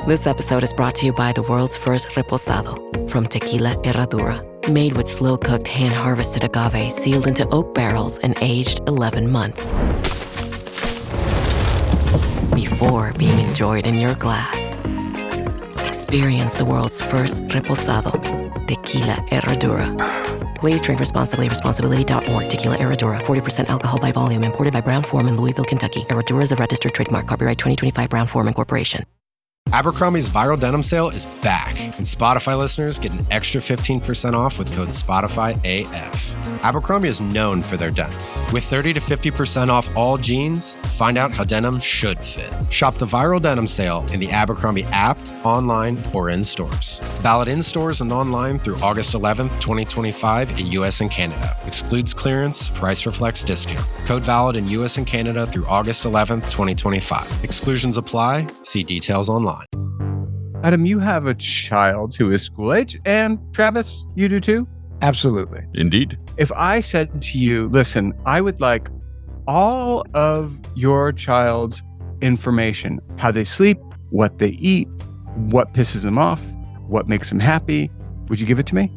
This episode is brought to you by the world's first reposado from Tequila Herradura, made with slow-cooked, hand-harvested agave sealed into oak barrels and aged 11 months before being enjoyed in your glass. Experience the world's first reposado, Tequila Herradura. Please drink responsibly. Responsibility.org. Tequila Herradura. 40% alcohol by volume. Imported by Brown-Forman, Louisville, Kentucky. Herradura is a registered trademark. Copyright 2025 Brown-Forman Corporation. Abercrombie's viral denim sale is back, and Spotify listeners get an extra 15% off with code SpotifyAF. Abercrombie is known for their denim. With 30 to 50% off all jeans, find out how denim should fit. Shop the viral denim sale in the Abercrombie app, online, or in stores. Valid in stores and online through August 11th, 2025 in U.S. and Canada. Excludes clearance, price reflects discount. Code valid in U.S. and Canada through August 11th, 2025. Exclusions apply. See details online. Adam, you have a child who is school age, and Travis, you do too? Absolutely. Indeed. If I said to you, listen, I would like all of your child's information, how they sleep, what they eat, what pisses them off, what makes them happy, would you give it to me?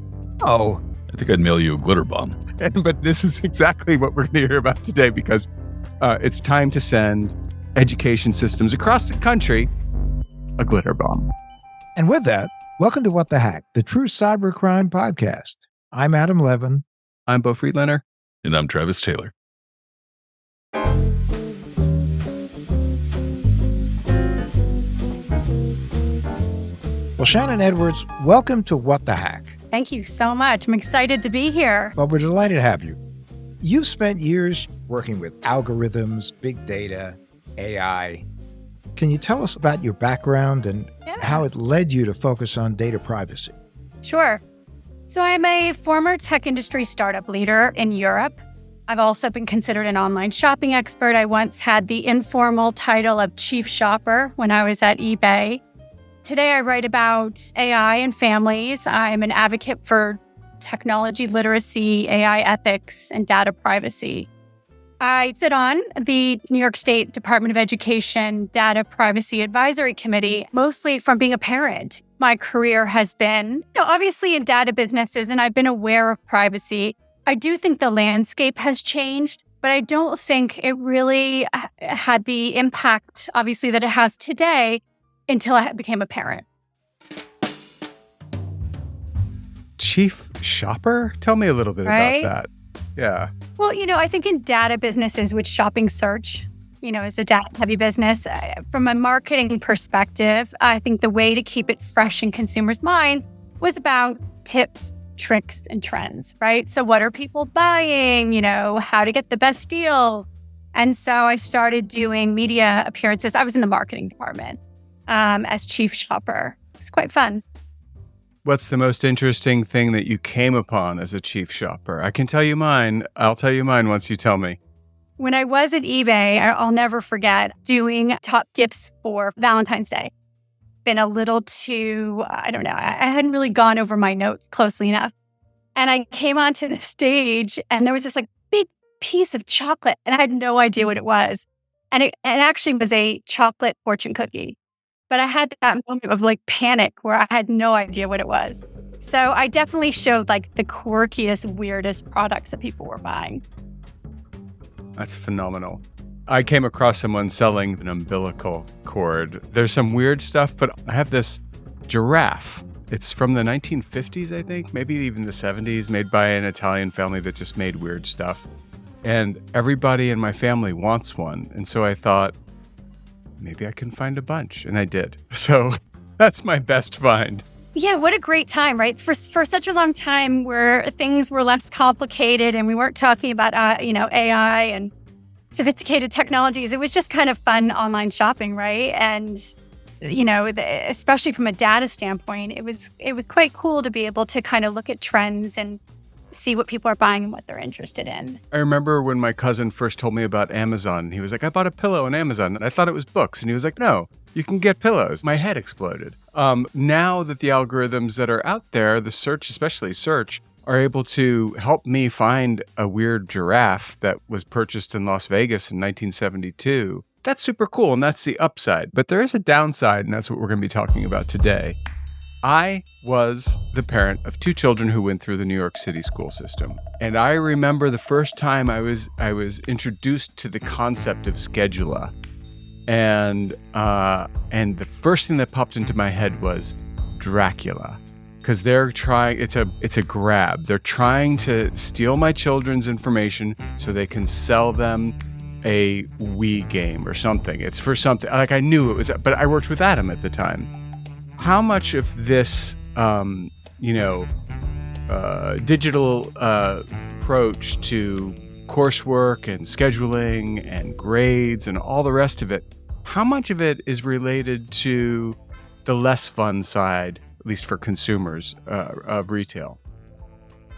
Oh, I think I'd mail you a glitter bomb. But this is exactly what we're going to hear about today, because it's time to send education systems across the country a glitter bomb. and with that, welcome to What the Hack, the true cybercrime podcast. I'm Adam Levin. I'm Beau Friedlander. And I'm Travis Taylor. Well, Shannon Edwards, welcome to What the Hack. Thank you so much. I'm excited to be here. Well, we're delighted to have you. You've spent years working with algorithms, big data, AI. Can you tell us about your background and how it led you to focus on data privacy? Sure. So I'm a former tech industry startup leader in Europe. I've also been considered an online shopping expert. I once had the informal title of chief shopper when I was at eBay. Today I write about AI and families. I'm an advocate for technology literacy, AI ethics, and data privacy. I sit on the New York State Department of Education Data Privacy Advisory Committee, mostly from being a parent. My career has been, obviously in data businesses, and I've been aware of privacy. I do think the landscape has changed, but I don't think it really had the impact, obviously, that it has today until I became a parent. Chief shopper? Tell me a little bit about that. Yeah. Well, I think in data businesses, which shopping search, is a data-heavy business, from a marketing perspective, I think the way to keep it fresh in consumers' mind was about tips, tricks, and trends, right? So what are people buying? How to get the best deal. And so I started doing media appearances. I was in the marketing department as chief shopper. It's quite fun. What's the most interesting thing that you came upon as a chief shopper? I can tell you mine. I'll tell you mine once you tell me. When I was at eBay, I'll never forget doing top gifts for Valentine's Day. Been a little too, I don't know, I hadn't really gone over my notes closely enough. And I came onto the stage and there was this big piece of chocolate and I had no idea what it was. And it actually was a chocolate fortune cookie. But I had that moment of panic where I had no idea what it was. So I definitely showed the quirkiest, weirdest products that people were buying. That's phenomenal. I came across someone selling an umbilical cord. There's some weird stuff, but I have this giraffe. It's from the 1950s, I think, maybe even the 70s, made by an Italian family that just made weird stuff. And everybody in my family wants one. And so I thought, maybe I can find a bunch. And I did. So that's my best find. Yeah, what a great time, right? For such a long time where things were less complicated and we weren't talking about, AI and sophisticated technologies. It was just kind of fun online shopping, right? And, especially from a data standpoint, it was quite cool to be able to kind of look at trends and see what people are buying and what they're interested in. I remember when my cousin first told me about Amazon. He was like, I bought a pillow on Amazon. And I thought it was books. And he was like, no, you can get pillows. My head exploded. Now that the algorithms that are out there, the search, especially search, are able to help me find a weird giraffe that was purchased in Las Vegas in 1972. That's super cool, and that's the upside. But there is a downside, and that's what we're going to be talking about today. I was the parent of 2 children who went through the New York City school system. And I remember the first time I was introduced to the concept of schedula. And the first thing that popped into my head was Dracula. Because they're trying, it's a grab. They're trying to steal my children's information so they can sell them a Wii game or something. It's for something, like I knew it was, but I worked with Adam at the time. How much of this, digital approach to coursework and scheduling and grades and all the rest of it, how much of it is related to the less fun side, at least for consumers, of retail?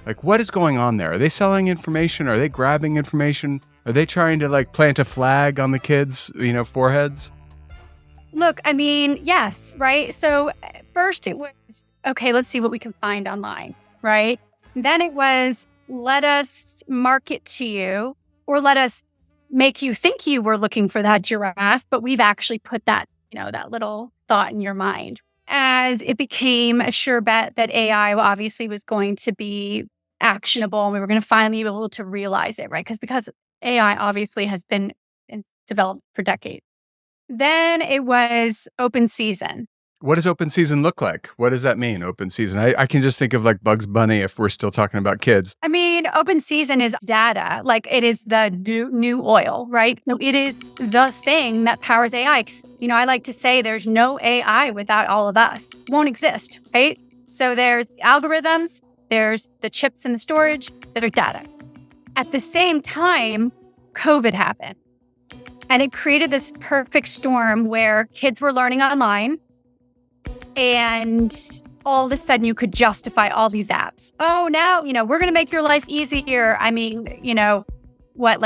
Like, what is going on there? Are they selling information? Are they grabbing information? Are they trying to like plant a flag on the kids', foreheads? Look, I mean, yes, right? So first it was, okay, let's see what we can find online, right? Then it was, let us market to you, or let us make you think you were looking for that giraffe, but we've actually put that, that little thought in your mind. As it became a sure bet that AI obviously was going to be actionable and we were going to finally be able to realize it, right? Because AI obviously has been in development for decades. Then it was open season. What does open season look like? What does that mean, open season? I can just think of like Bugs Bunny if we're still talking about kids. I mean, open season is data. Like it is the new oil, right? No, it is the thing that powers AI. I like to say there's no AI without all of us. It won't exist, right? So there's algorithms, there's the chips in the storage, there's data. At the same time, COVID happened. And it created this perfect storm where kids were learning online. And all of a sudden you could justify all these apps. Oh, now, we're going to make your life easier. I mean,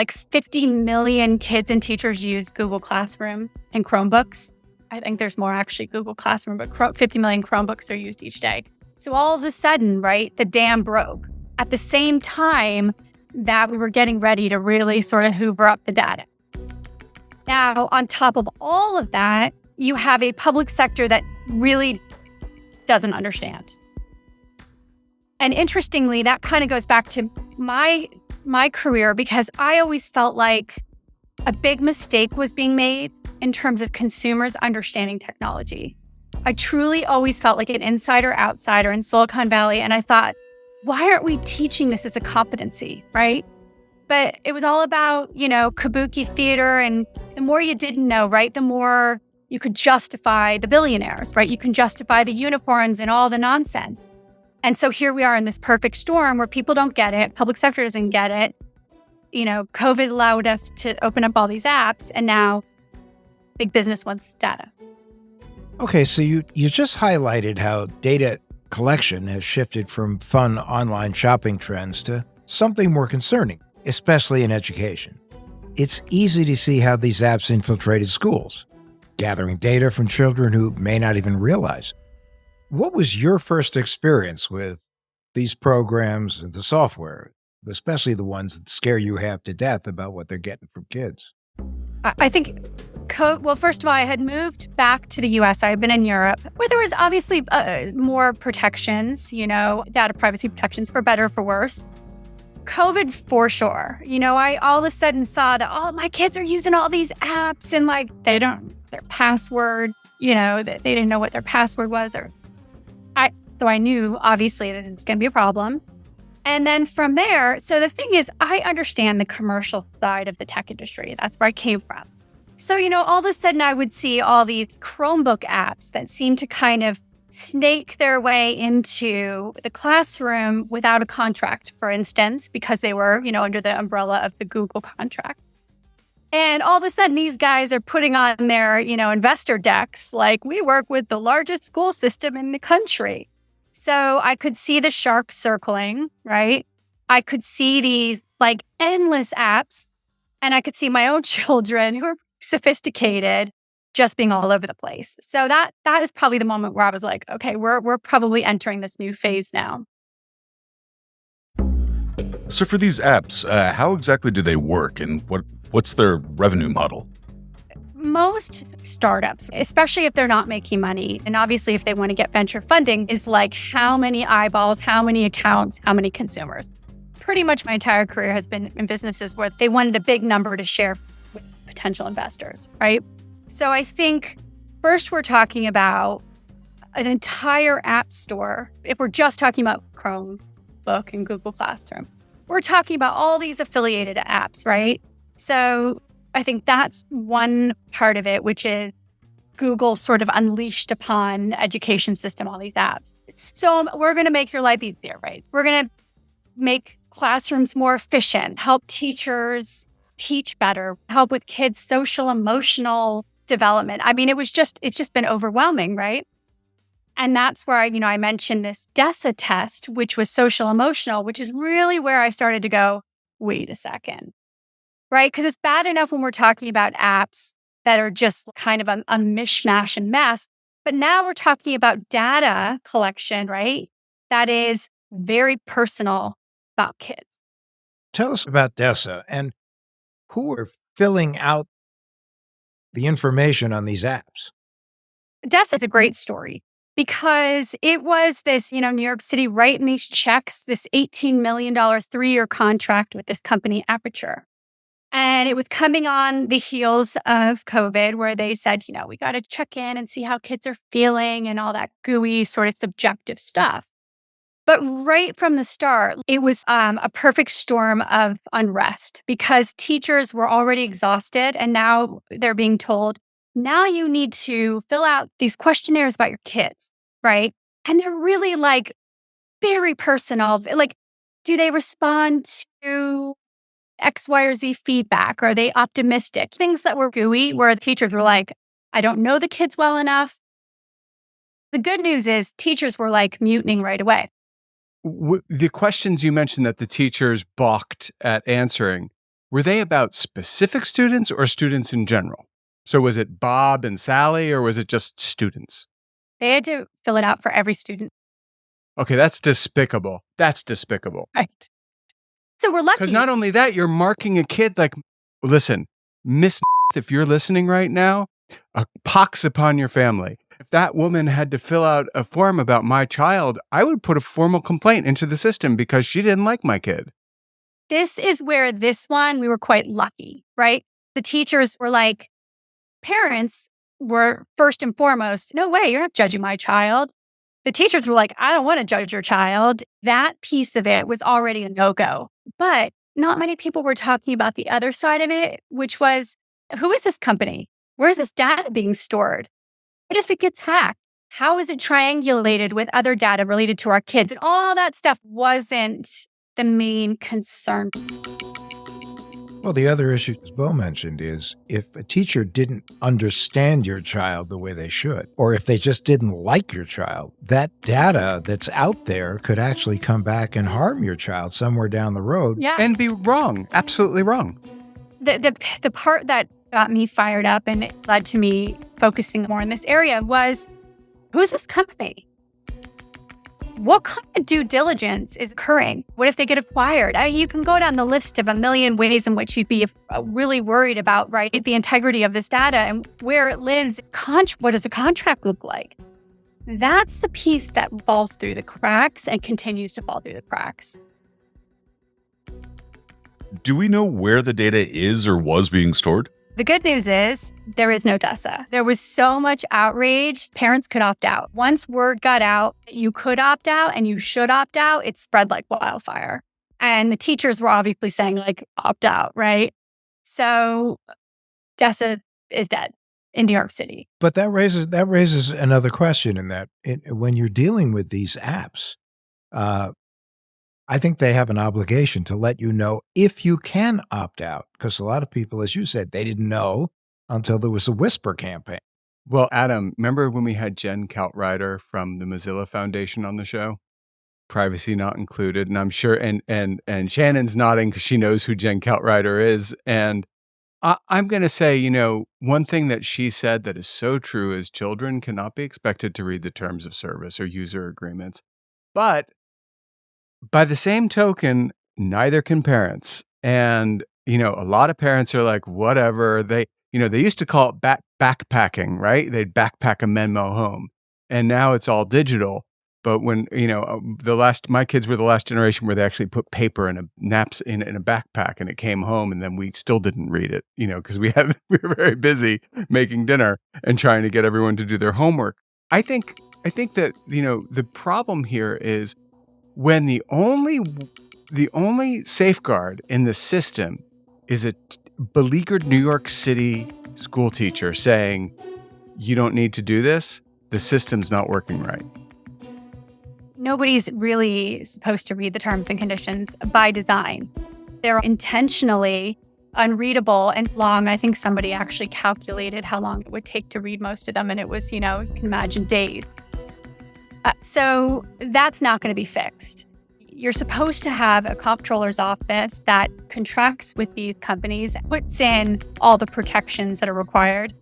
50 million kids and teachers use Google Classroom and Chromebooks. I think there's more actually Google Classroom, but 50 million Chromebooks are used each day. So all of a sudden, right, the dam broke at the same time that we were getting ready to really sort of hoover up the data. Now, on top of all of that, you have a public sector that really doesn't understand. And interestingly, that kind of goes back to my career, because I always felt like a big mistake was being made in terms of consumers understanding technology. I truly always felt like an insider-outsider in Silicon Valley, and I thought, why aren't we teaching this as a competency, right? But it was all about, kabuki theater, and the more you didn't know, right, the more you could justify the billionaires, right? You can justify the unicorns and all the nonsense. And so here we are in this perfect storm where people don't get it, public sector doesn't get it. COVID allowed us to open up all these apps, and now big business wants data. Okay, so you just highlighted how data collection has shifted from fun online shopping trends to something more concerning, especially in education. It's easy to see how these apps infiltrated schools, gathering data from children who may not even realize it. What was your first experience with these programs and the software, especially the ones that scare you half to death about what they're getting from kids? I think, well, first of all, I had moved back to the US. I had been in Europe, where there was obviously more protections, data privacy protections, for better or for worse. COVID, for sure. I all of a sudden saw that, my kids are using all these apps, and like, they don't, their password, they didn't know what their password was, so I knew, obviously, that this is going to be a problem. And then from there, so the thing is, I understand the commercial side of the tech industry. That's where I came from. So, all of a sudden I would see all these Chromebook apps that seem to kind of snake their way into the classroom without a contract, for instance, because they were, under the umbrella of the Google contract. And all of a sudden, these guys are putting on their, investor decks, like, we work with the largest school system in the country. So I could see the shark circling, right? I could see these like endless apps, and I could see my own children who are sophisticated just being all over the place. So that is probably the moment where I was like, okay, we're probably entering this new phase now. So for these apps, how exactly do they work, and what's their revenue model? Most startups, especially if they're not making money, and obviously if they want to get venture funding, is like how many eyeballs, how many accounts, how many consumers. Pretty much my entire career has been in businesses where they wanted a big number to share with potential investors, right? So I think first we're talking about an entire app store. If we're just talking about Chromebook and Google Classroom, we're talking about all these affiliated apps, right? So I think that's one part of it, which is Google sort of unleashed upon the education system, all these apps. So we're going to make your life easier, right? We're going to make classrooms more efficient, help teachers teach better, help with kids' social, emotional development. I mean, it's just been overwhelming, right? And that's where, I mentioned this DESA test, which was social emotional, which is really where I started to go, wait a second. Right? Because it's bad enough when we're talking about apps that are just kind of a mishmash and mess. But now we're talking about data collection, right? That is very personal about kids. Tell us about DESA and who are filling out the information on these apps. DESA is a great story because it was this, New York City writing these checks, this $18 million 3-year contract with this company, Aperture. And it was coming on the heels of COVID, where they said, we got to check in and see how kids are feeling and all that gooey sort of subjective stuff. But right from the start, it was a perfect storm of unrest because teachers were already exhausted. And now they're being told, now you need to fill out these questionnaires about your kids, right? And they're really very personal. Do they respond to X, Y, or Z feedback? Are they optimistic? Things that were gooey where the teachers were like, I don't know the kids well enough. The good news is teachers were mutinying right away. The questions you mentioned that the teachers balked at answering, were they about specific students or students in general? So was it Bob and Sally or was it just students? They had to fill it out for every student. Okay, that's despicable. That's despicable. Right. So we're lucky. Because not only that, you're marking a kid listen, Miss, if you're listening right now, a pox upon your family. If that woman had to fill out a form about my child, I would put a formal complaint into the system because she didn't like my kid. This is where we were quite lucky, right? The teachers were like, parents were first and foremost, no way, you're not judging my child. The teachers were like, I don't want to judge your child. That piece of it was already a no-go. But not many people were talking about the other side of it, which was, who is this company? Where's this data being stored? What if it gets hacked? How is it triangulated with other data related to our kids? And all that stuff wasn't the main concern. Well, the other issue, as Beau mentioned, is if a teacher didn't understand your child the way they should, or if they just didn't like your child, that data that's out there could actually come back and harm your child somewhere down the road. Yeah. And be wrong, absolutely wrong. The part that got me fired up and it led to me focusing more in this area was, who's this company? What kind of due diligence is occurring? What if they get acquired? You can go down the list of a million ways in which you'd be really worried about, right, the integrity of this data and where it lives. What does a contract look like? That's the piece that falls through the cracks and continues to fall through the cracks. Do we know where the data is or was being stored? The good news is there is no DESA. There was so much outrage, parents could opt out. Once word got out, you could opt out and you should opt out, it spread like wildfire. And the teachers were obviously saying opt out, right? So DESA is dead in New York City. But that raises another question in that when you're dealing with these apps, I think they have an obligation to let you know if you can opt out, because a lot of people, as you said, they didn't know until there was a whisper campaign. Well, Adam, remember when we had Jen Kaltwriter from the Mozilla Foundation on the show? Privacy not included. And I'm sure, and Shannon's nodding because she knows who Jen Kaltwriter is. And I'm going to say, one thing that she said that is so true is children cannot be expected to read the terms of service or user agreements. But by the same token, neither can parents. And, a lot of parents are like, whatever. They used to call it backpacking, right? They'd backpack a memo home. And now it's all digital. But when, my kids were the last generation where they actually put paper in a backpack and it came home, and then we still didn't read it, because we were very busy making dinner and trying to get everyone to do their homework. I think that, the problem here is when the only safeguard in the system is a beleaguered New York City school teacher saying, you don't need to do this, the system's not working right. Nobody's really supposed to read the terms and conditions by design. They're intentionally unreadable and long. I think somebody actually calculated how long it would take to read most of them, and it was, you can imagine, days. So that's not going to be fixed. You're supposed to have a comptroller's office that contracts with these companies, puts in all the protections that are required.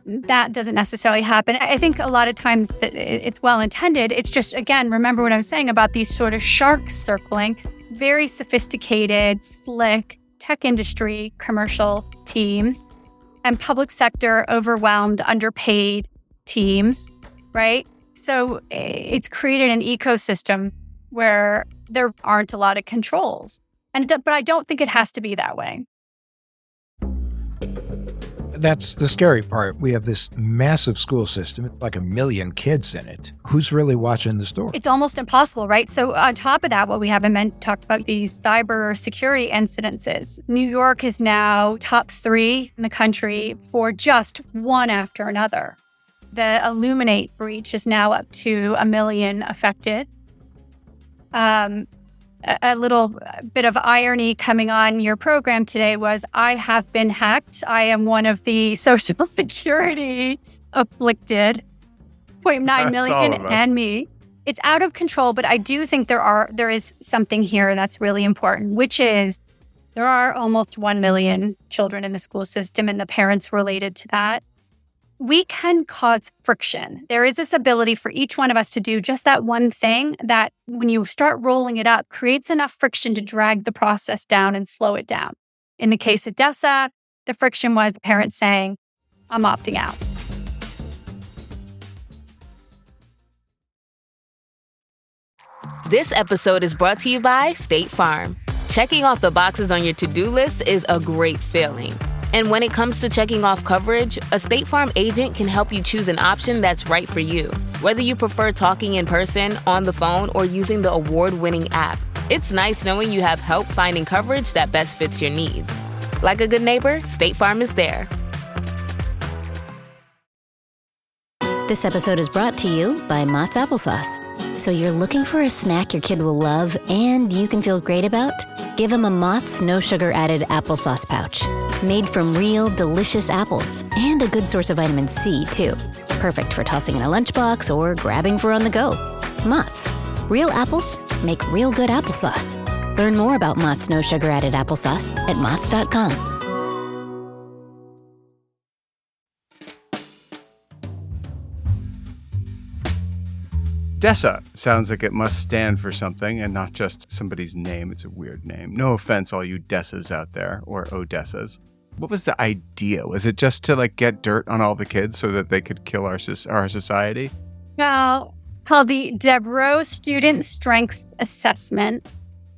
That doesn't necessarily happen. I think a lot of times that it's well-intended. It's just, again, remember what I was saying about these sort of sharks circling, very sophisticated, slick tech industry, commercial teams, and public sector overwhelmed, underpaid teams, right? So it's created an ecosystem where there aren't a lot of controls. But I don't think it has to be that way. That's the scary part. We have this massive school system, like 1 million kids in it. Who's really watching the store? It's almost impossible, right? So on top of that, what we haven't talked about, these cyber security incidences. New York is now top 3 in the country for just one after another. The Illuminate breach is now up to 1 million affected. A little bit of irony coming on your program today was I have been hacked. I am one of the Social Security afflicted, 0.9 million and me. It's out of control, but I do think there is something here that's really important, which is there are almost 1 million children in the school system and the parents related to that. We can cause friction. There is this ability for each one of us to do just that one thing that when you start rolling it up, creates enough friction to drag the process down and slow it down. In the case of DESA, the friction was the parents saying, I'm opting out. This episode is brought to you by State Farm. Checking off the boxes on your to-do list is a great feeling. And when it comes to checking off coverage, a State Farm agent can help you choose an option that's right for you. Whether you prefer talking in person, on the phone, or using the award-winning app, it's nice knowing you have help finding coverage that best fits your needs. Like a good neighbor, State Farm is there. This episode is brought to you by Mott's Applesauce. So you're looking for a snack your kid will love and you can feel great about? Give him a Mott's no sugar added applesauce pouch. Made from real, delicious apples and a good source of vitamin C, too. Perfect for tossing in a lunchbox or grabbing for on the go. Mott's. Real apples make real good applesauce. Learn more about Mott's no sugar added applesauce at Motts.com. DESA sounds like it must stand for something and not just somebody's name. It's a weird name. No offense, all you DESAs out there, or Odessas. What was the idea? Was it just to get dirt on all the kids so that they could kill our society? Well, called the DEBRO Student Strengths Assessment.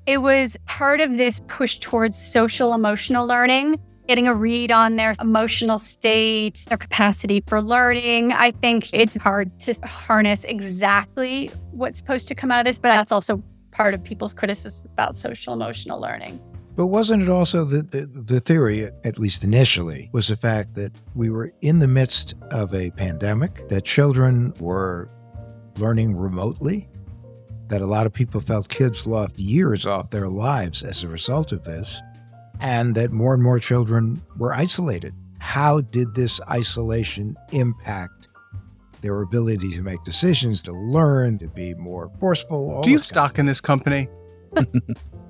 It was part of this push towards social emotional learning, getting a read on their emotional state, their capacity for learning. I think it's hard to harness exactly what's supposed to come out of this, but that's also part of people's criticism about social emotional learning. But wasn't it also the theory, at least initially, was the fact that we were in the midst of a pandemic, that children were learning remotely, that a lot of people felt kids lost years off their lives as a result of this, and that more and more children were isolated. How did this isolation impact their ability to make decisions, to learn, to be more forceful? Do you have stock in this company?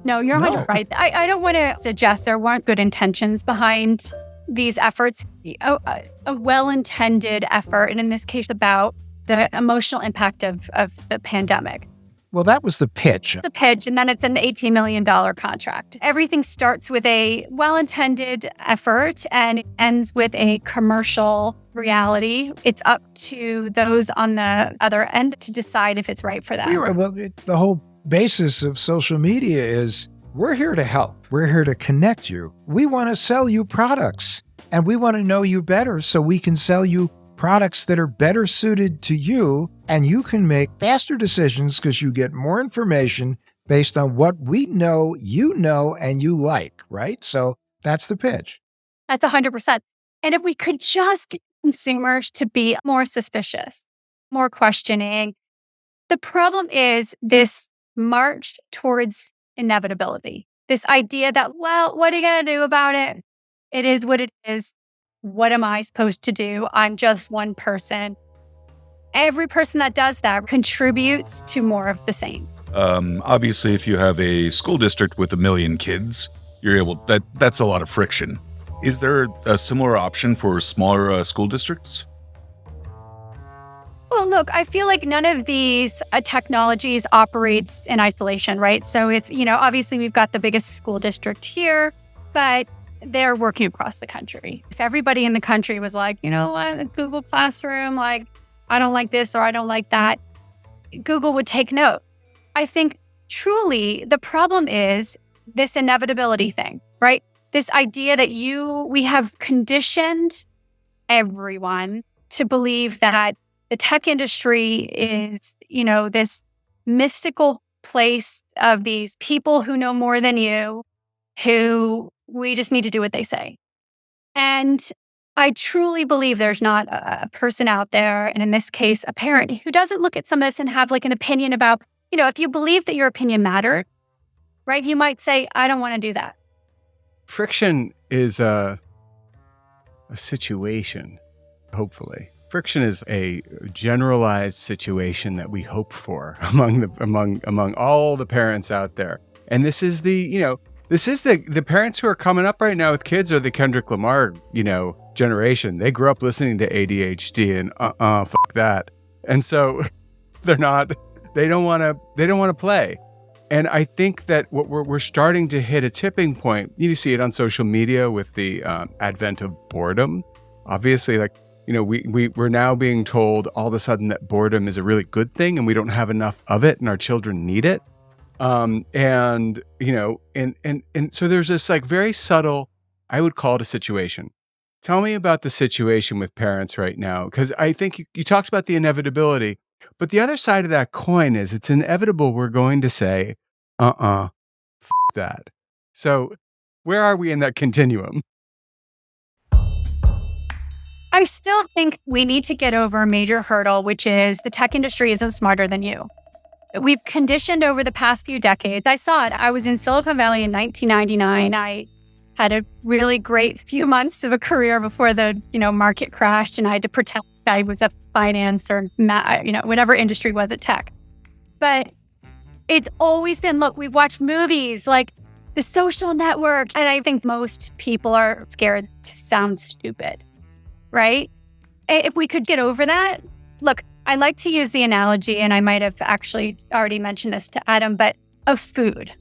No, you're 100% right. I don't want to suggest there weren't good intentions behind these efforts. A well-intended effort, and in this case about the emotional impact of the pandemic. Well, that was the pitch. The pitch, and then it's an $18 million contract. Everything starts with a well-intended effort and ends with a commercial reality. It's up to those on the other end to decide if it's right for them. The whole basis of social media is we're here to help. We're here to connect you. We want to sell you products, and we want to know you better so we can sell you products that are better suited to you, and you can make faster decisions because you get more information based on what we know, and you like, right? So that's the pitch. That's 100%. And if we could just get consumers to be more suspicious, more questioning. The problem is this march towards inevitability. This idea that, well, what are you going to do about it? It is what it is. What am I supposed to do? I'm just one person. Every person that does that contributes to more of the same. Obviously, if you have a school district with 1 million kids, that's a lot of friction. Is there a similar option for smaller school districts? Well, look, I feel like none of these technologies operates in isolation, right? So it's, obviously we've got the biggest school district here, but they're working across the country. If everybody in the country was like, what, Google Classroom, like, I don't like this or I don't like that, Google would take note. I think truly the problem is this inevitability thing, right? This idea that we have conditioned everyone to believe that the tech industry is, this mystical place of these people who know more than you, who we just need to do what they say. And I truly believe there's not a person out there, and in this case, a parent, who doesn't look at some of this and have like an opinion about, if you believe that your opinion mattered, right? You might say, I don't want to do that. Friction is a situation, hopefully. Friction is a generalized situation that we hope for among all the parents out there. And this is the parents who are coming up right now with kids are the Kendrick Lamar, generation. They grew up listening to ADHD and fuck that. And so they don't want to play. And I think that what we're starting to hit a tipping point. You see it on social media with the advent of boredom. Obviously, we're now being told all of a sudden that boredom is a really good thing and we don't have enough of it and our children need it. And so there's this very subtle, I would call it a situation. Tell me about the situation with parents right now, because I think you talked about the inevitability, but the other side of that coin is it's inevitable we're going to say, that. So where are we in that continuum? I still think we need to get over a major hurdle, which is the tech industry isn't smarter than you. We've conditioned over the past few decades. I saw it. I was in Silicon Valley in 1999. I had a really great few months of a career before the, market crashed, and I had to pretend I was a finance or, whatever industry was at tech. But it's always been, look, we've watched movies like The Social Network, and I think most people are scared to sound stupid, right? If we could get over that, look, I like to use the analogy, and I might have actually already mentioned this to Adam, but of food,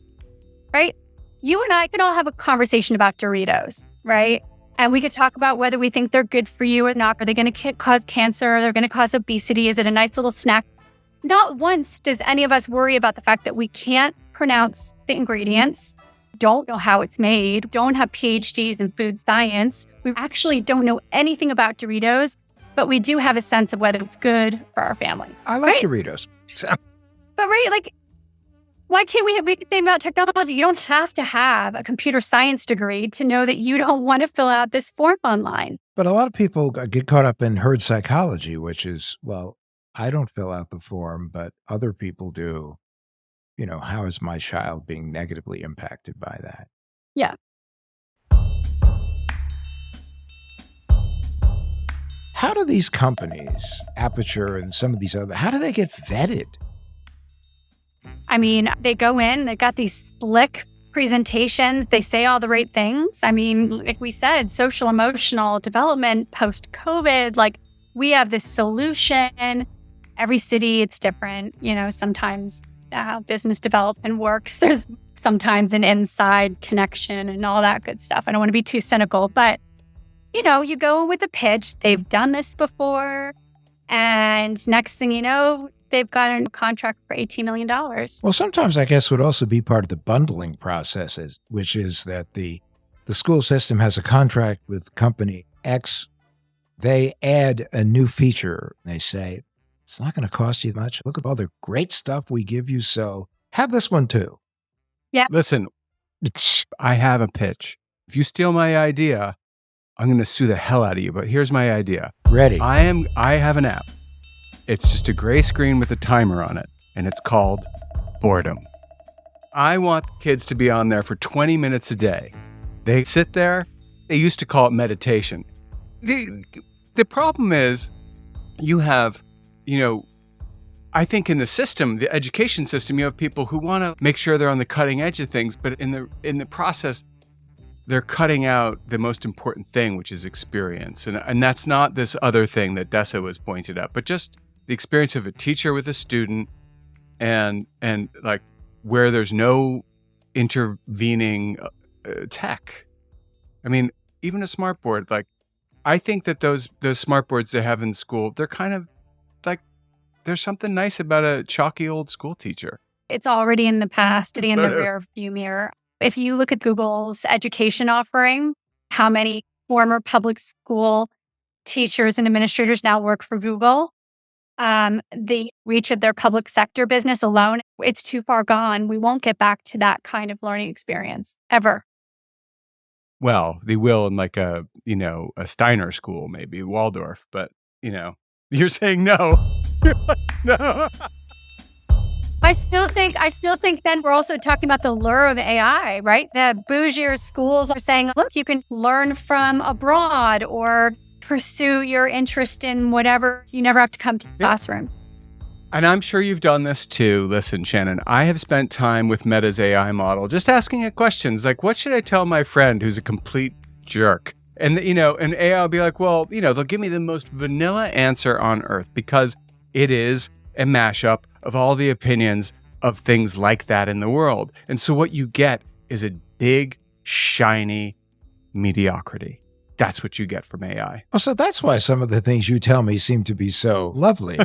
right? You and I could all have a conversation about Doritos, right? And we could talk about whether we think they're good for you or not. Are they going to cause cancer? Are they going to cause obesity? Is it a nice little snack? Not once does any of us worry about the fact that we can't pronounce the ingredients, don't know how it's made, don't have PhDs in food science. We actually don't know anything about Doritos, but we do have a sense of whether it's good for our family. I like right? Doritos. But why can't we be the same about technology? You don't have to have a computer science degree to know that you don't want to fill out this form online. But a lot of people get caught up in herd psychology, which is, well, I don't fill out the form, but other people do. How is my child being negatively impacted by that? Yeah. How do these companies, Aperture and some of these other, how do they get vetted? I mean, they go in, they've got these slick presentations, they say all the right things. I mean, like we said, social emotional development post-COVID, we have this solution. Every city, it's different. Sometimes how business development works. There's sometimes an inside connection and all that good stuff. I don't want to be too cynical, but you go with a pitch. They've done this before. And next thing you know, they've got a contract for $18 million. Well, sometimes I guess would also be part of the bundling processes, which is that the school system has a contract with company X. They add a new feature. They say, it's not going to cost you much. Look at all the great stuff we give you. So have this one too. Yeah. Listen, I have a pitch. If you steal my idea, I'm going to sue the hell out of you. But here's my idea. Ready. I have an app. It's just a gray screen with a timer on it, and it's called Boredom. I want kids to be on there for 20 minutes a day. They sit there. They used to call it meditation. The problem is you have, I think in the system, the education system, you have people who want to make sure they're on the cutting edge of things, but in the process, they're cutting out the most important thing, which is experience. And that's not this other thing that Dessa was pointed out, but just the experience of a teacher with a student and like where there's no intervening tech. I mean, even a smart board, like I think that those smart boards they have in school, they're kind of like, there's something nice about a chalky old school teacher. It's already in the past, in the rear view mirror. If you look at Google's education offering, how many former public school teachers and administrators now work for Google, the reach of their public sector business alone, it's too far gone. We won't get back to that kind of learning experience ever. Well, they will in like a Steiner school, maybe Waldorf, but you're saying no. No. I still think then we're also talking about the lure of AI, right? The bougier schools are saying, look, you can learn from abroad or pursue your interest in whatever. You never have to come to the classroom. And I'm sure you've done this too. Listen, Shannon, I have spent time with Meta's AI model just asking it questions like, what should I tell my friend who's a complete jerk? And, and AI will be like, well, they'll give me the most vanilla answer on earth because it is a mashup of all the opinions of things like that in the world. And so what you get is a big, shiny mediocrity. That's what you get from AI. Oh, so that's why some of the things you tell me seem to be so lovely.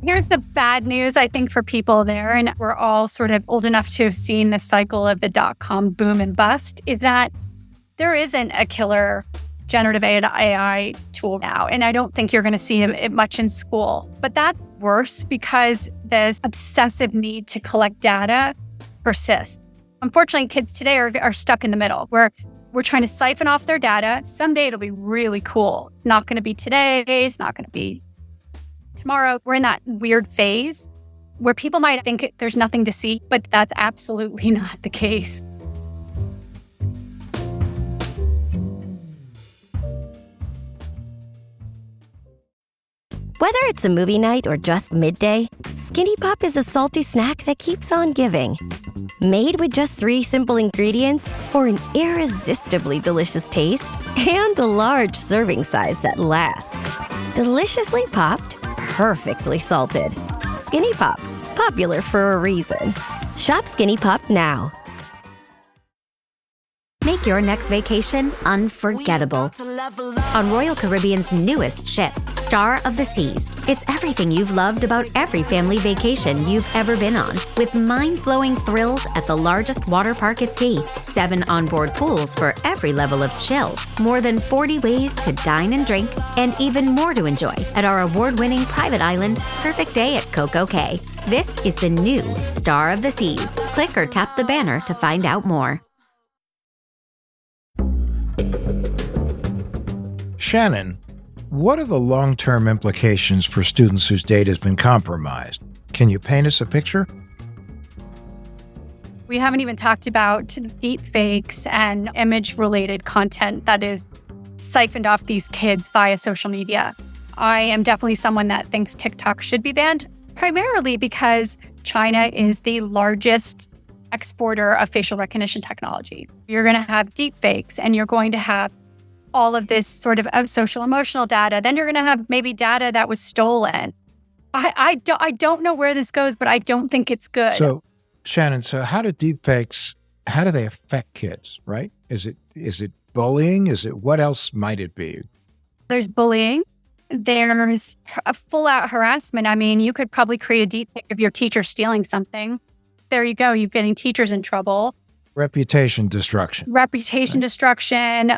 Here's the bad news, I think, for people there, and we're all sort of old enough to have seen the cycle of the dot-com boom and bust, is that there isn't a killer generative AI tool now, and I don't think you're going to see it much in school. But that's worse because this obsessive need to collect data persists. Unfortunately, kids today are stuck in the middle, where we're trying to siphon off their data. Someday it'll be really cool. Not going to be today, it's not going to be tomorrow. We're in that weird phase where people might think there's nothing to see, but that's absolutely not the case. Whether it's a movie night or just midday, Skinny Pop is a salty snack that keeps on giving. Made with just 3 simple ingredients for an irresistibly delicious taste and a large serving size that lasts. Deliciously popped, perfectly salted. Skinny Pop, popular for a reason. Shop Skinny Pop now. Make your next vacation unforgettable. On Royal Caribbean's newest ship, Star of the Seas, it's everything you've loved about every family vacation you've ever been on, with mind-blowing thrills at the largest water park at sea, 7 onboard pools for every level of chill, more than 40 ways to dine and drink, and even more to enjoy at our award-winning private island, Perfect Day at Coco Cay. This is the new Star of the Seas. Click or tap the banner to find out more. Shannon, what are the long-term implications for students whose data has been compromised? Can you paint us a picture? We haven't even talked about deep fakes and image-related content that is siphoned off these kids via social media. I am definitely someone that thinks TikTok should be banned, primarily because China is the largest exporter of facial recognition technology. You're going to have deep fakes and you're going to have all of this sort of social emotional data. Then you're going to have maybe data that was stolen. I don't know where this goes, but I don't think it's good. So, Shannon, how do deepfakes, how do they affect kids, right? Is it bullying? What else might it be? There's bullying. There's a full-out harassment. I mean, you could probably create a deepfake of your teacher stealing something. There you go. You're getting teachers in trouble. Reputation destruction. Destruction.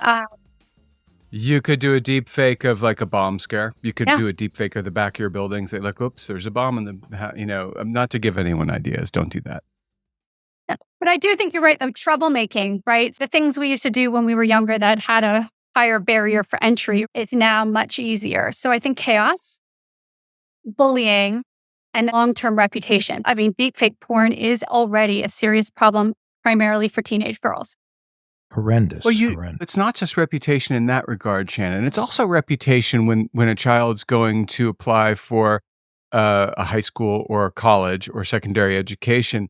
You could do a deep fake of like a bomb scare. You could do a deep fake of the back of your building. Say like, oops, there's a bomb in the, not to give anyone ideas. Don't do that. But I do think you're right, though. Troublemaking, right? The things we used to do when we were younger that had a higher barrier for entry is now much easier. So I think chaos, bullying, and long-term reputation. I mean, deepfake porn is already a serious problem, primarily for teenage girls. Horrendous. Well, horrendous. It's not just reputation in that regard, Shannon. It's also reputation when a child's going to apply for a high school or a college or secondary education.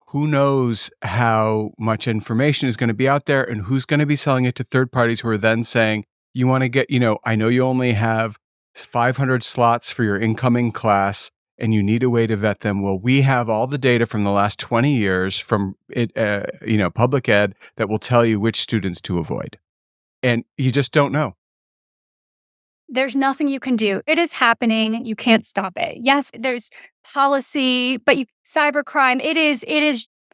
Who knows how much information is going to be out there and who's going to be selling it to third parties who are then saying, you want to get, I know you only have 500 slots for your incoming class and you need a way to vet them. Well, we have all the data from the last 20 years from public ed that will tell you which students to avoid. And you just don't know. There's nothing you can do. It is happening. You can't stop it. Yes, there's policy, but cybercrime, it is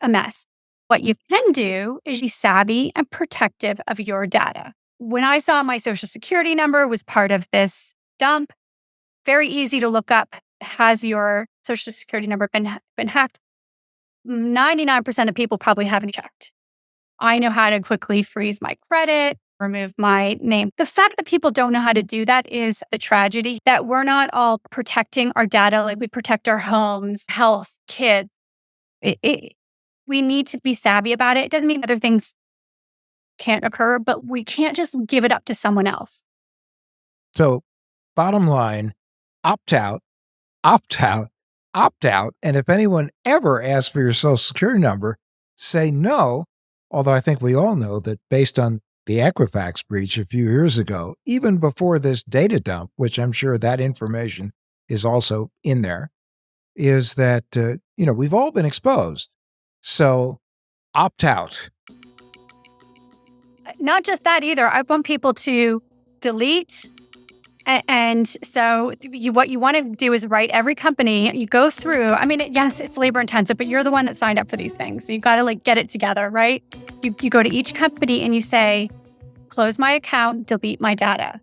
a mess. What you can do is be savvy and protective of your data. When I saw my social security number was part of this dump, very easy to look up. Has your social security number been hacked? 99% of people probably haven't checked. I know how to quickly freeze my credit, remove my name. The fact that people don't know how to do that is a tragedy, that we're not all protecting our data like we protect our homes, health, kids. We need to be savvy about it. It doesn't mean other things can't occur, but we can't just give it up to someone else. So, bottom line, opt out. And if anyone ever asks for your social security number, say no. Although I think we all know that based on the Equifax breach a few years ago, even before this data dump, which I'm sure that information is also in there, is that, we've all been exposed. So opt out. Not just that either. I want people to delete. And so what you want to do is write every company. You go through. I mean, yes, it's labor intensive, but you're the one that signed up for these things. So you got to get it together, right? You go to each company and you say, close my account, delete my data,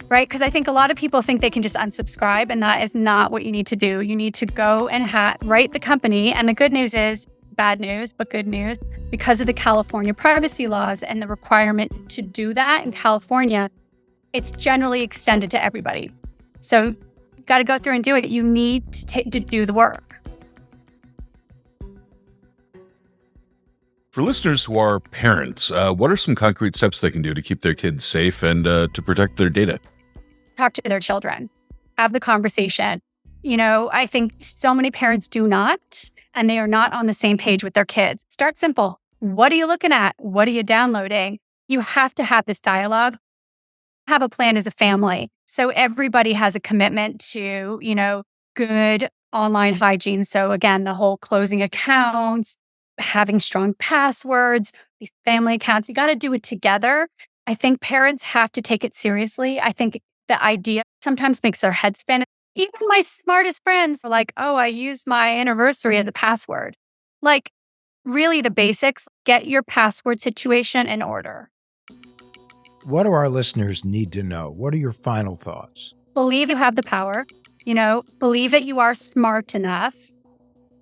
right? Because I think a lot of people think they can just unsubscribe, and that is not what you need to do. You need to go and write the company. And the good news is, bad news, but good news, because of the California privacy laws and the requirement to do that in California, it's generally extended to everybody. So you got to go through and do it. You need to do the work. For listeners who are parents, what are some concrete steps they can do to keep their kids safe and to protect their data? Talk to their children. Have the conversation. I think so many parents do not, and they are not on the same page with their kids. Start simple. What are you looking at? What are you downloading? You have to have this dialogue. Have a plan as a family. So everybody has a commitment to, good online hygiene. So again, the whole closing accounts, having strong passwords, these family accounts, you got to do it together. I think parents have to take it seriously. I think the idea sometimes makes their head spin. Even my smartest friends are like, oh, I use my anniversary as a password. Really the basics, get your password situation in order. What do our listeners need to know? What are your final thoughts? Believe you have the power, believe that you are smart enough.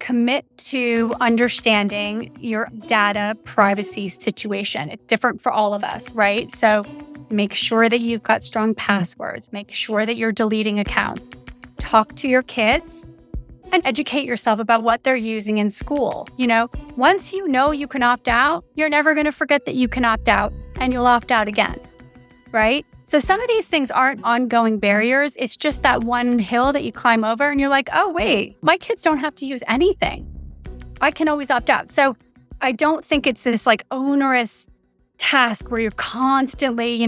Commit to understanding your data privacy situation. It's different for all of us, right? So make sure that you've got strong passwords. Make sure that you're deleting accounts. Talk to your kids and educate yourself about what they're using in school. Once you know you can opt out, you're never going to forget that you can opt out, and you'll opt out again. Right? So some of these things aren't ongoing barriers. It's just that one hill that you climb over and you're like, oh, wait, my kids don't have to use anything. I can always opt out. So I don't think it's this onerous task where you're constantly,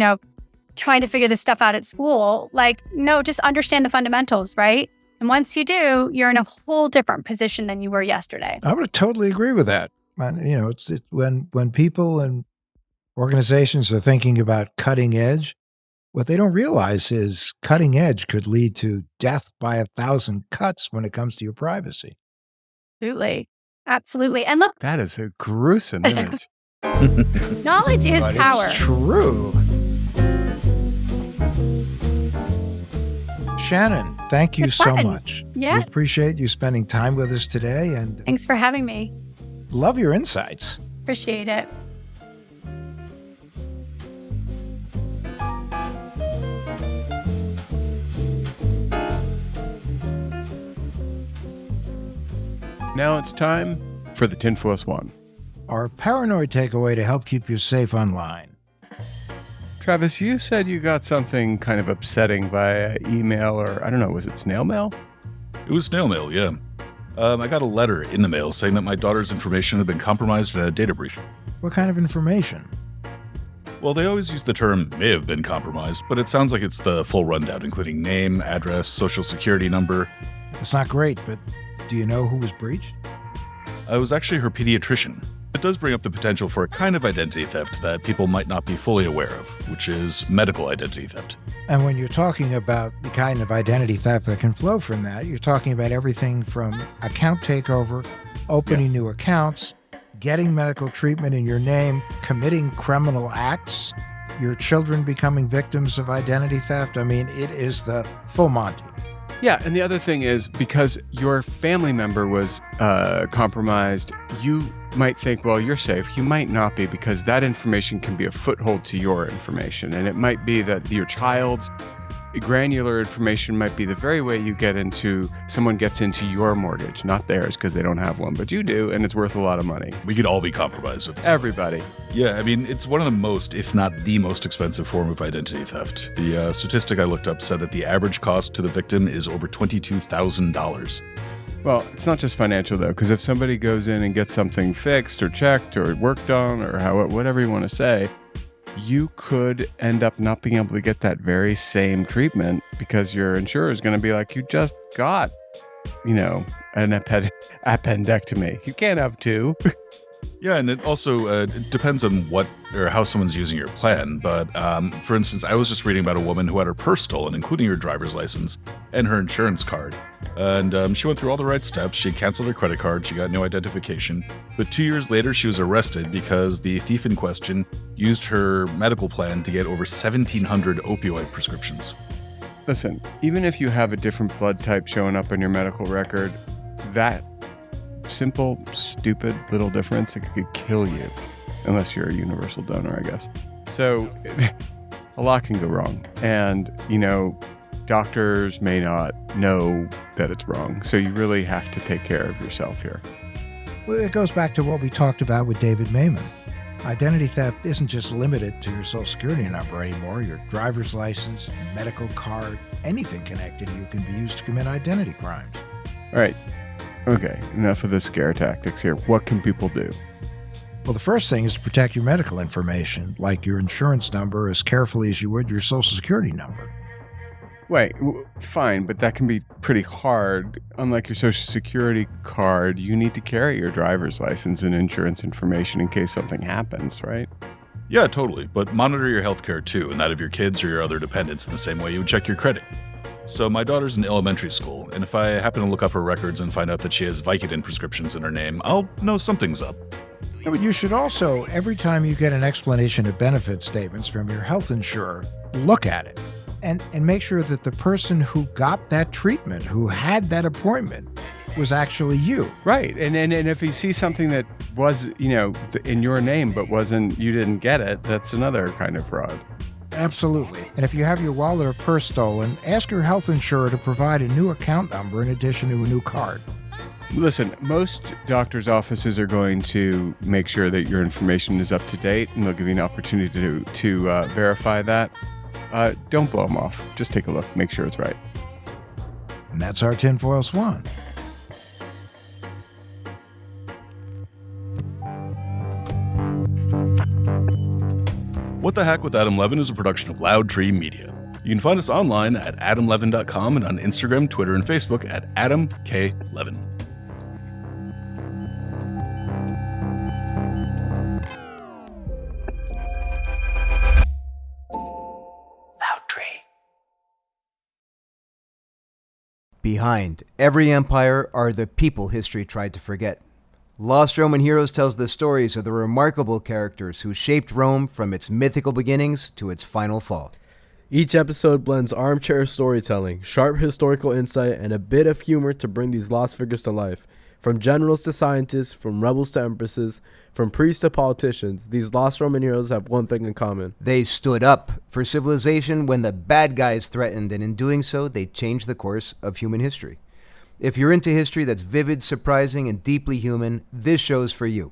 trying to figure this stuff out at school. No, just understand the fundamentals, right? And once you do, you're in a whole different position than you were yesterday. I would totally agree with that. It's when people and organizations are thinking about cutting edge, what they don't realize is cutting edge could lead to death by 1,000 cuts when it comes to your privacy. Absolutely. Absolutely. And look, That is a gruesome image. knowledge is But power. it's true. Shannon, thank you It's so fun. much. Yeah. We appreciate you spending time with us today and Thanks for having me. love your insights. Appreciate it. Now it's time for the tinfoil swan. Our paranoid takeaway to help keep you safe online. Travis, you said you got something kind of upsetting via email, or I don't know, was it snail mail? It was snail mail, yeah. I got a letter in the mail saying that my daughter's information had been compromised in a data breach. What kind of information? Well, they always use the term may have been compromised, but it sounds like it's the full rundown, including name, address, social security number. It's not great, but do you know who was breached? I was actually her pediatrician. It does bring up the potential for a kind of identity theft that people might not be fully aware of, which is medical identity theft. And when you're talking about the kind of identity theft that can flow from that, you're talking about everything from account takeover, opening new accounts, getting medical treatment in your name, committing criminal acts, your children becoming victims of identity theft. I mean, it is the full Monty. Yeah, and the other thing is because your family member was compromised, you might think, well, you're safe. You might not be, because that information can be a foothold to your information. And it might be that your child's granular information might be the very way someone gets into your mortgage, not theirs because they don't have one, but you do, and it's worth a lot of money. We could all be compromised with this. Everybody. Yeah, I mean, it's one of the most, if not the most expensive form of identity theft. The statistic I looked up said that the average cost to the victim is over $22,000. Well, it's not just financial, though, because if somebody goes in and gets something fixed or checked or worked on or whatever you want to say, you could end up not being able to get that very same treatment because your insurer is going to be like, you just got, an appendectomy. You can't have two. Yeah, and it also it depends on what or how someone's using your plan. But for instance, I was just reading about a woman who had her purse stolen, including her driver's license and her insurance card. And she went through all the right steps. She canceled her credit card. She got no identification. But 2 years later, she was arrested because the thief in question used her medical plan to get over 1,700 opioid prescriptions. Listen, even if you have a different blood type showing up on your medical record, that simple, stupid little difference, it could kill you. Unless you're a universal donor, I guess. So a lot can go wrong. And, doctors may not know that it's wrong. So you really have to take care of yourself here. Well, it goes back to what we talked about with David Mayman. Identity theft isn't just limited to your social security number anymore. Your driver's license, medical card, anything connected to you can be used to commit identity crimes. All right. Okay, enough of the scare tactics here. What can people do? Well, the first thing is to protect your medical information, like your insurance number, as carefully as you would your social security number. Wait, fine, but that can be pretty hard. Unlike your social security card, you need to carry your driver's license and insurance information in case something happens, right? Yeah, totally. But monitor your healthcare too, and that of your kids or your other dependents in the same way you would check your credit. So my daughter's in elementary school, and if I happen to look up her records and find out that she has Vicodin prescriptions in her name, I'll know something's up. Yeah, but you should also, every time you get an explanation of benefit statements from your health insurer, look at it and make sure that the person who got that treatment, who had that appointment, was actually you. Right. And if you see something that was, in your name but you didn't get it, that's another kind of fraud. Absolutely. And if you have your wallet or purse stolen, ask your health insurer to provide a new account number in addition to a new card. Listen, most doctors' offices are going to make sure that your information is up to date, and they'll give you an opportunity to verify that. Don't blow them off. Just take a look. Make sure it's right. And that's our tinfoil swan. What the Heck with Adam Levin is a production of Loud Tree Media. You can find us online at adamlevin.com and on Instagram, Twitter, and Facebook at AdamKLevin. Behind every empire are the people history tried to forget. Lost Roman Heroes tells the stories of the remarkable characters who shaped Rome from its mythical beginnings to its final fall. Each episode blends armchair storytelling, sharp historical insight, and a bit of humor to bring these lost figures to life. From generals to scientists, from rebels to empresses, from priests to politicians, these lost Roman heroes have one thing in common. They stood up for civilization when the bad guys threatened, and in doing so, they changed the course of human history. If you're into history that's vivid, surprising, and deeply human, this show's for you.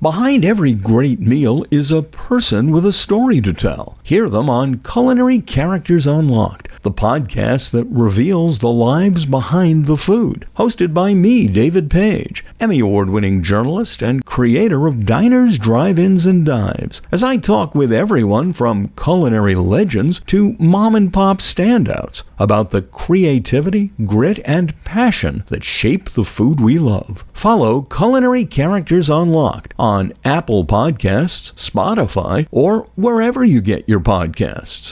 Behind every great meal is a person with a story to tell. Hear them on Culinary Characters Unlocked, the podcast that reveals the lives behind the food. Hosted by me, David Page, Emmy Award-winning journalist and creator of Diners, Drive-Ins, and Dives, as I talk with everyone from culinary legends to mom-and-pop standouts about the creativity, grit, and passion that shape the food we love. Follow Culinary Characters Unlocked on Apple Podcasts, Spotify, or wherever you get your podcasts.